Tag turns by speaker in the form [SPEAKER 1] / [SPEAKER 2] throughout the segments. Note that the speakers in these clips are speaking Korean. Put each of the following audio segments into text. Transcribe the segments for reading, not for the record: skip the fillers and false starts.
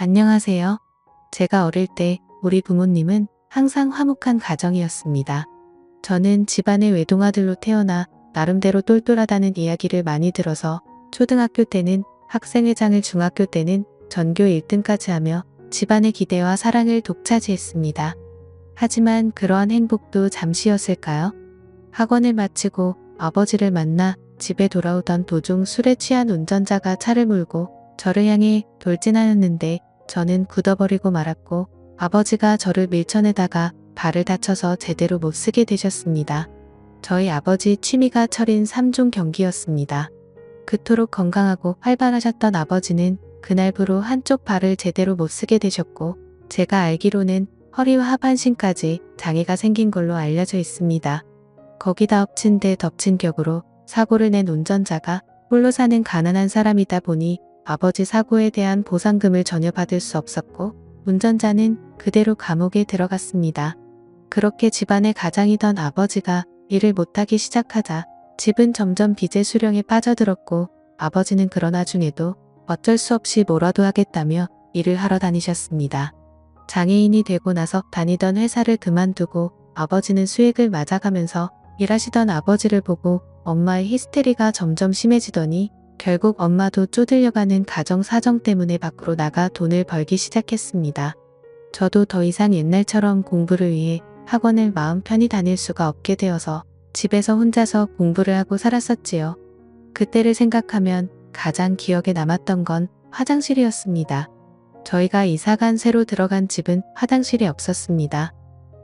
[SPEAKER 1] 안녕하세요. 제가 어릴 때 우리 부모님은 항상 화목한 가정이었습니다. 저는 집안의 외동아들로 태어나 나름대로 똘똘하다는 이야기를 많이 들어서 초등학교 때는 학생회장을, 중학교 때는 전교 1등까지 하며 집안의 기대와 사랑을 독차지했습니다. 하지만 그러한 행복도 잠시였을까요? 학원을 마치고 아버지를 만나 집에 돌아오던 도중 술에 취한 운전자가 차를 몰고 저를 향해 돌진하였는데 저는 굳어버리고 말았고, 아버지가 저를 밀쳐내다가 발을 다쳐서 제대로 못 쓰게 되셨습니다. 저희 아버지 취미가 철인 3종 경기였습니다. 그토록 건강하고 활발하셨던 아버지는 그날부로 한쪽 발을 제대로 못 쓰게 되셨고, 제가 알기로는 허리와 하반신까지 장애가 생긴 걸로 알려져 있습니다. 거기다 엎친 데 덮친 격으로 사고를 낸 운전자가 홀로 사는 가난한 사람이다 보니 아버지 사고에 대한 보상금을 전혀 받을 수 없었고, 운전자는 그대로 감옥에 들어갔습니다. 그렇게 집안의 가장이던 아버지가 일을 못하기 시작하자 집은 점점 빚의 수령에 빠져들었고, 아버지는 그런 와중에도 어쩔 수 없이 뭐라도 하겠다며 일을 하러 다니셨습니다. 장애인이 되고 나서 다니던 회사를 그만두고 아버지는 수액을 맞아가면서 일하시던 아버지를 보고 엄마의 히스테리가 점점 심해지더니 결국 엄마도 쪼들려가는 가정 사정 때문에 밖으로 나가 돈을 벌기 시작했습니다. 저도 더 이상 옛날처럼 공부를 위해 학원을 마음 편히 다닐 수가 없게 되어서 집에서 혼자서 공부를 하고 살았었지요. 그때를 생각하면 가장 기억에 남았던 건 화장실이었습니다. 저희가 이사간 새로 들어간 집은 화장실이 없었습니다.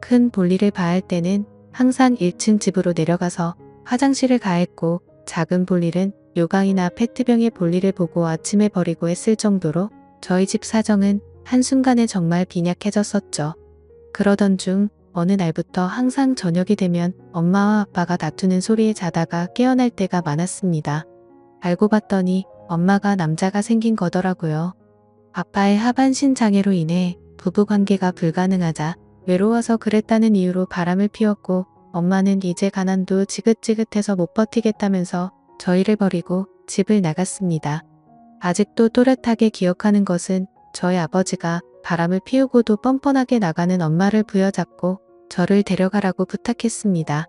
[SPEAKER 1] 큰 볼일을 봐야 할 때는 항상 1층 집으로 내려가서 화장실을 가했고, 작은 볼일은 요강이나 페트병의 볼일을 보고 아침에 버리고 했을 정도로 저희 집 사정은 한순간에 정말 빈약해졌었죠. 그러던 중 어느 날부터 항상 저녁이 되면 엄마와 아빠가 다투는 소리에 자다가 깨어날 때가 많았습니다. 알고 봤더니 엄마가 남자가 생긴 거더라고요. 아빠의 하반신 장애로 인해 부부관계가 불가능하자 외로워서 그랬다는 이유로 바람을 피웠고, 엄마는 이제 가난도 지긋지긋해서 못 버티겠다면서 저희를 버리고 집을 나갔습니다. 아직도 또렷하게 기억하는 것은 저희 아버지가 바람을 피우고도 뻔뻔하게 나가는 엄마를 부여잡고 저를 데려가라고 부탁했습니다.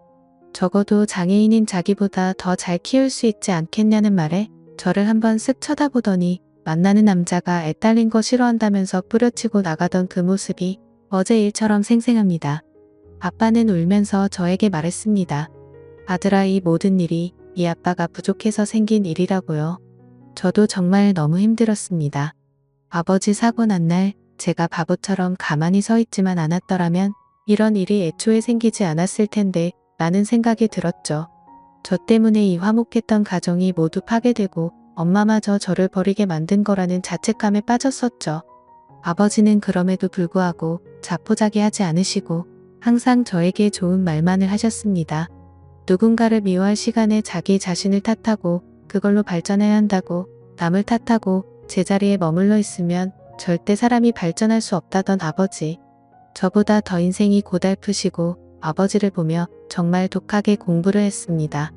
[SPEAKER 1] 적어도 장애인인 자기보다 더 잘 키울 수 있지 않겠냐는 말에 저를 한번 쓱 쳐다보더니 만나는 남자가 애 딸린 거 싫어한다면서 뿌려치고 나가던 그 모습이 어제 일처럼 생생합니다. 아빠는 울면서 저에게 말했습니다. 아들아, 이 모든 일이 이 아빠가 부족해서 생긴 일이라고요. 저도 정말 너무 힘들었습니다. 아버지 사고 난 날 제가 바보처럼 가만히 서 있지만 않았더라면 이런 일이 애초에 생기지 않았을 텐데 라는 생각이 들었죠. 저 때문에 이 화목했던 가정이 모두 파괴되고 엄마마저 저를 버리게 만든 거라는 자책감에 빠졌었죠. 아버지는 그럼에도 불구하고 자포자기하지 않으시고 항상 저에게 좋은 말만을 하셨습니다. 누군가를 미워할 시간에 자기 자신을 탓하고 그걸로 발전해야 한다고, 남을 탓하고 제자리에 머물러 있으면 절대 사람이 발전할 수 없다던 아버지. 저보다 더 인생이 고달프시고 아버지를 보며 정말 독하게 공부를 했습니다.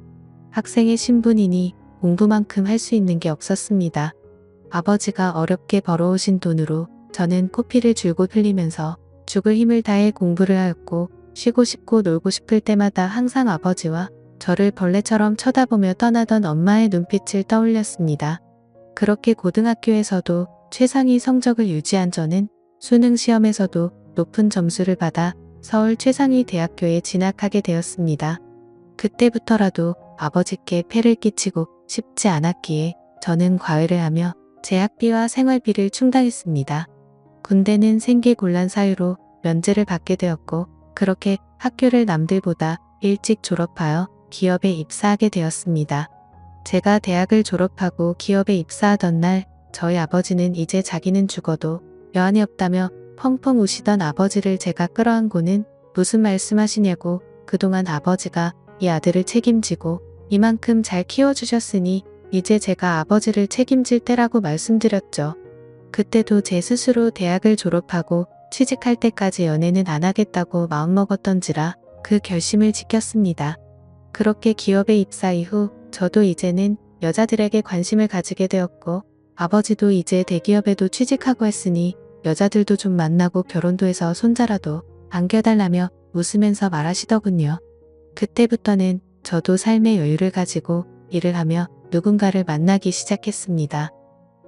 [SPEAKER 1] 학생의 신분이니 공부만큼 할 수 있는 게 없었습니다. 아버지가 어렵게 벌어오신 돈으로 저는 코피를 줄곧 흘리면서 죽을 힘을 다해 공부를 하였고, 쉬고 싶고 놀고 싶을 때마다 항상 아버지와 저를 벌레처럼 쳐다보며 떠나던 엄마의 눈빛을 떠올렸습니다. 그렇게 고등학교에서도 최상위 성적을 유지한 저는 수능 시험에서도 높은 점수를 받아 서울 최상위 대학교에 진학하게 되었습니다. 그때부터라도 아버지께 폐를 끼치고 싶지 않았기에 저는 과외를 하며 제 학비와 생활비를 충당했습니다. 군대는 생계곤란 사유로 면제를 받게 되었고, 그렇게 학교를 남들보다 일찍 졸업하여 기업에 입사하게 되었습니다. 제가 대학을 졸업하고 기업에 입사하던 날 저희 아버지는 이제 자기는 죽어도 여한이 없다며 펑펑 우시던 아버지를 제가 끌어안고는 무슨 말씀하시냐고, 그동안 아버지가 이 아들을 책임지고 이만큼 잘 키워주셨으니 이제 제가 아버지를 책임질 때라고 말씀드렸죠. 그때도 제 스스로 대학을 졸업하고 취직할 때까지 연애는 안 하겠다고 마음먹었던지라 그 결심을 지켰습니다. 그렇게 기업에 입사 이후 저도 이제는 여자들에게 관심을 가지게 되었고, 아버지도 이제 대기업에도 취직하고 했으니 여자들도 좀 만나고 결혼도 해서 손자라도 안겨달라며 웃으면서 말하시더군요. 그때부터는 저도 삶의 여유를 가지고 일을 하며 누군가를 만나기 시작했습니다.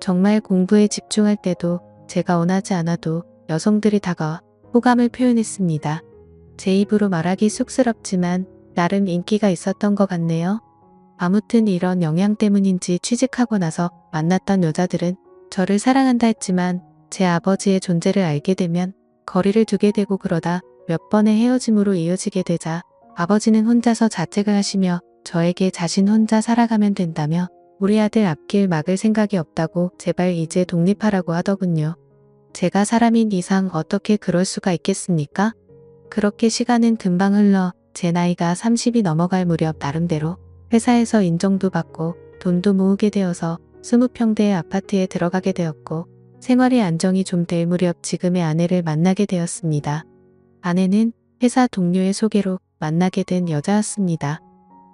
[SPEAKER 1] 정말 공부에 집중할 때도 제가 원하지 않아도 여성들이 다가와 호감을 표현했습니다. 제 입으로 말하기 쑥스럽지만 나름 인기가 있었던 것 같네요. 아무튼 이런 영향 때문인지 취직하고 나서 만났던 여자들은 저를 사랑한다 했지만 제 아버지의 존재를 알게 되면 거리를 두게 되고 그러다 몇 번의 헤어짐으로 이어지게 되자 아버지는 혼자서 자책을 하시며 저에게 자신 혼자 살아가면 된다며 우리 아들 앞길 막을 생각이 없다고 제발 이제 독립하라고 하더군요. 제가 사람인 이상 어떻게 그럴 수가 있겠습니까? 그렇게 시간은 금방 흘러 제 나이가 30이 넘어갈 무렵 나름대로 회사에서 인정도 받고 돈도 모으게 되어서 20평대의 아파트에 들어가게 되었고 생활의 안정이 좀 될 무렵 지금의 아내를 만나게 되었습니다. 아내는 회사 동료의 소개로 만나게 된 여자였습니다.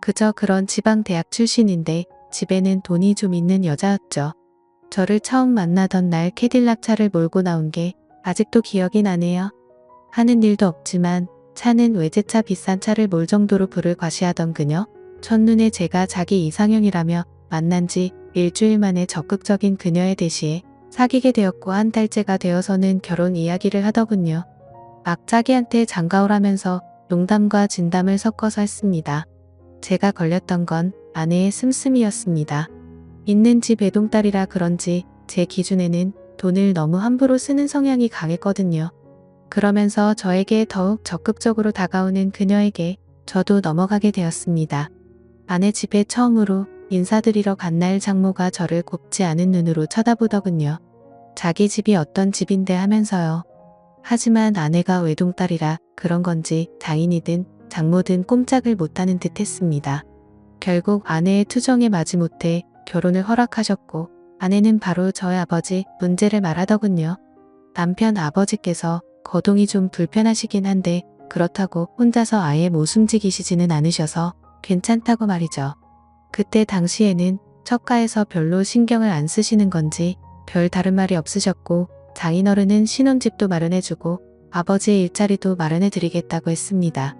[SPEAKER 1] 그저 그런 지방 대학 출신인데 집에는 돈이 좀 있는 여자였죠. 저를 처음 만나던 날 캐딜락 차를 몰고 나온 게 아직도 기억이 나네요. 하는 일도 없지만 차는 외제차 비싼 차를 몰 정도로 부를 과시하던 그녀. 첫눈에 제가 자기 이상형이라며 만난 지 일주일 만에 적극적인 그녀에 대시해 사귀게 되었고 한 달째가 되어서는 결혼 이야기를 하더군요. 막 자기한테 장가오라면서 농담과 진담을 섞어서 했습니다. 제가 걸렸던 건 아내의 씀씀이였습니다. 있는 집 외동딸이라 그런지 제 기준에는 돈을 너무 함부로 쓰는 성향이 강했거든요. 그러면서 저에게 더욱 적극적으로 다가오는 그녀에게 저도 넘어가게 되었습니다. 아내 집에 처음으로 인사드리러 간 날 장모가 저를 곱지 않은 눈으로 쳐다보더군요. 자기 집이 어떤 집인데 하면서요. 하지만 아내가 외동딸이라 그런 건지 장인이든 장모든 꼼짝을 못하는 듯 했습니다. 결국 아내의 투정에 마지못해 결혼을 허락하셨고 아내는 바로 저의 아버지 문제를 말하더군요. 남편 아버지께서 거동이 좀 불편하시긴 한데 그렇다고 혼자서 아예 못 숨지기시지는 않으셔서 괜찮다고 말이죠. 그때 당시에는 처가에서 별로 신경을 안 쓰시는 건지 별 다른 말이 없으셨고 장인어른은 신혼집도 마련해주고 아버지의 일자리도 마련해드리겠다고 했습니다.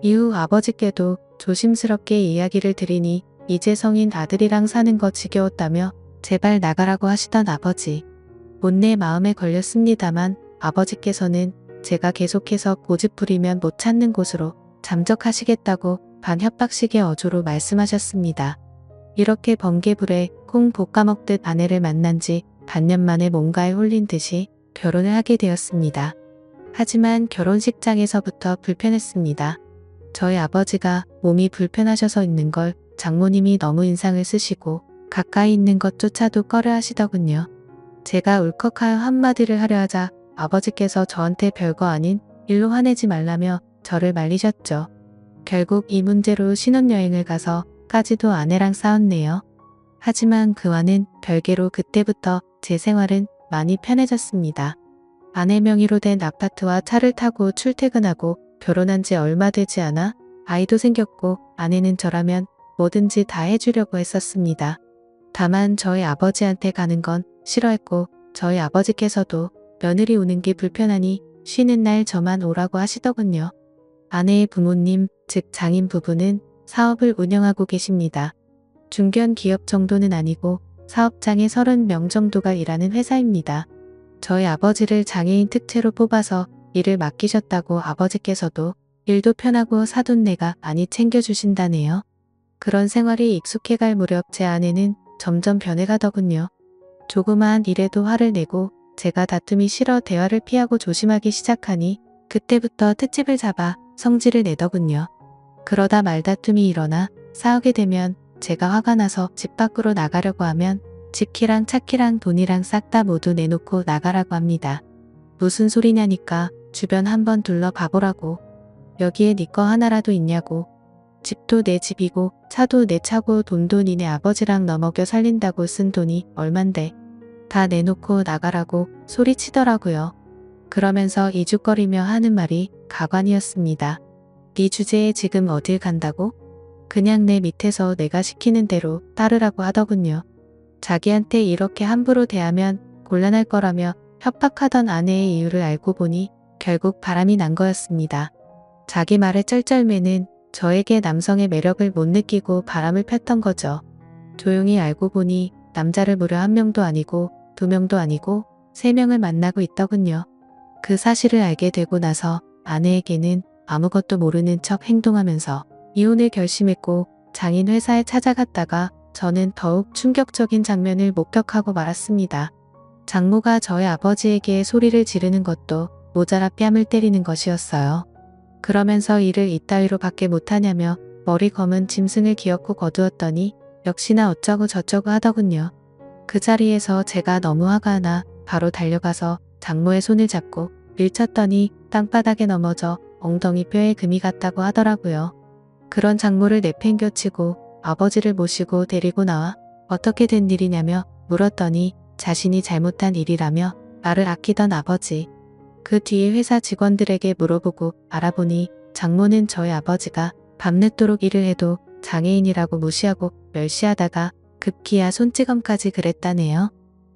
[SPEAKER 1] 이후 아버지께도 조심스럽게 이야기를 드리니 이제 성인 아들이랑 사는 거 지겨웠다며 제발 나가라고 하시던 아버지. 못내 마음에 걸렸습니다만 아버지께서는 제가 계속해서 고집 부리면 못 찾는 곳으로 잠적하시겠다고 반협박식의 어조로 말씀하셨습니다. 이렇게 번개불에 콩 볶아먹듯 아내를 만난 지 반년 만에 뭔가에 홀린 듯이 결혼을 하게 되었습니다. 하지만 결혼식장에서부터 불편했습니다. 저희 아버지가 몸이 불편하셔서 있는 걸 장모님이 너무 인상을 쓰시고 가까이 있는 것조차도 꺼려 하시더군요. 제가 울컥하여 한마디를 하려 하자 아버지께서 저한테 별거 아닌 일로 화내지 말라며 저를 말리셨죠. 결국 이 문제로 신혼여행을 가서까지도 아내랑 싸웠네요. 하지만 그와는 별개로 그때부터 제 생활은 많이 편해졌습니다. 아내 명의로 된 아파트와 차를 타고 출퇴근하고 결혼한 지 얼마 되지 않아 아이도 생겼고 아내는 저라면 뭐든지 다 해주려고 했었습니다. 다만 저희 아버지한테 가는 건 싫어했고 저희 아버지께서도 며느리 오는 게 불편하니 쉬는 날 저만 오라고 하시더군요. 아내의 부모님, 즉 장인 부부는 사업을 운영하고 계십니다. 중견 기업 정도는 아니고 사업장에 30명 정도가 일하는 회사입니다. 저희 아버지를 장애인 특채로 뽑아서 일을 맡기셨다고 아버지께서도 일도 편하고 사돈네가 많이 챙겨주신다네요. 그런 생활이 익숙해갈 무렵 제 아내는 점점 변해가더군요. 조그마한 일에도 화를 내고 제가 다툼이 싫어 대화를 피하고 조심하기 시작하니 그때부터 트집을 잡아 성질을 내더군요. 그러다 말다툼이 일어나 싸우게 되면 제가 화가 나서 집 밖으로 나가려고 하면 집키랑 차키랑 돈이랑 싹 다 모두 내놓고 나가라고 합니다. 무슨 소리냐니까 주변 한번 둘러봐보라고. 여기에 네 거 하나라도 있냐고. 집도 내 집이고 차도 내 차고 돈도 니네 아버지랑 너 먹여 살린다고 쓴 돈이 얼만데 다 내놓고 나가라고 소리치더라고요. 그러면서 이죽거리며 하는 말이 가관이었습니다. 네 주제에 지금 어딜 간다고? 그냥 내 밑에서 내가 시키는 대로 따르라고 하더군요. 자기한테 이렇게 함부로 대하면 곤란할 거라며 협박하던 아내의 이유를 알고 보니 결국 바람이 난 거였습니다. 자기 말에 쩔쩔매는 저에게 남성의 매력을 못 느끼고 바람을 폈던 거죠. 조용히 알고 보니 남자를 무려 1명도 아니고 2명도 아니고 3명을 만나고 있더군요. 그 사실을 알게 되고 나서 아내에게는 아무것도 모르는 척 행동하면서 이혼을 결심했고 장인 회사에 찾아갔다가 저는 더욱 충격적인 장면을 목격하고 말았습니다. 장모가 저의 아버지에게 소리를 지르는 것도 모자라 뺨을 때리는 것이었어요. 그러면서 일을 이따위로 밖에 못하냐며 머리 검은 짐승을 기어코 거두었더니 역시나 어쩌고 저쩌고 하더군요. 그 자리에서 제가 너무 화가 나 바로 달려가서 장모의 손을 잡고 밀쳤더니 땅바닥에 넘어져 엉덩이 뼈에 금이 갔다고 하더라고요. 그런 장모를 내팽겨치고 아버지를 모시고 데리고 나와 어떻게 된 일이냐며 물었더니 자신이 잘못한 일이라며 말을 아끼던 아버지. 그 뒤에 회사 직원들에게 물어보고 알아보니 장모는 저희 아버지가 밤늦도록 일을 해도 장애인이라고 무시하고 멸시하다가 급기야 손찌검까지 그랬다네요.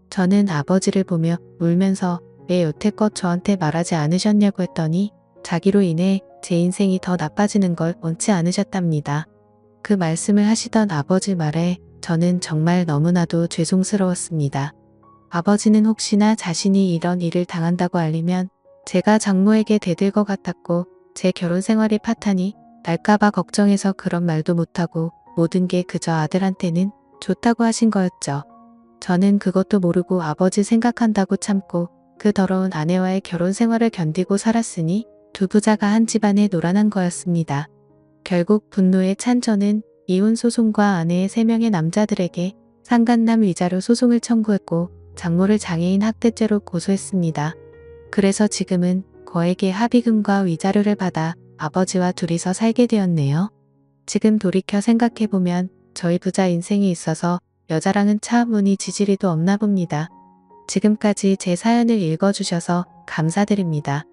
[SPEAKER 1] 저는 아버지를 보며 울면서 왜 여태껏 저한테 말하지 않으셨냐고 했더니 자기로 인해 제 인생이 더 나빠지는 걸 원치 않으셨답니다. 그 말씀을 하시던 아버지 말에 저는 정말 너무나도 죄송스러웠습니다. 아버지는 혹시나 자신이 이런 일을 당한다고 알리면 제가 장모에게 대들 것 같았고 제 결혼 생활이 파탄이 날까봐 걱정해서 그런 말도 못하고 모든 게 그저 아들한테는 좋다고 하신 거였죠. 저는 그것도 모르고 아버지 생각한다고 참고 그 더러운 아내와의 결혼 생활을 견디고 살았으니 두 부자가 한 집안에 노란한 거였습니다. 결국 분노에 찬 저는 이혼 소송과 아내의 3명의 남자들에게 상간남 위자료 소송을 청구했고 장모를 장애인 학대죄로 고소했습니다. 그래서 지금은 거액의 합의금과 위자료를 받아 아버지와 둘이서 살게 되었네요. 지금 돌이켜 생각해보면 저희 부자 인생이 있어서 여자랑은 참 운이 지지리도 없나 봅니다. 지금까지 제 사연을 읽어주셔서 감사드립니다.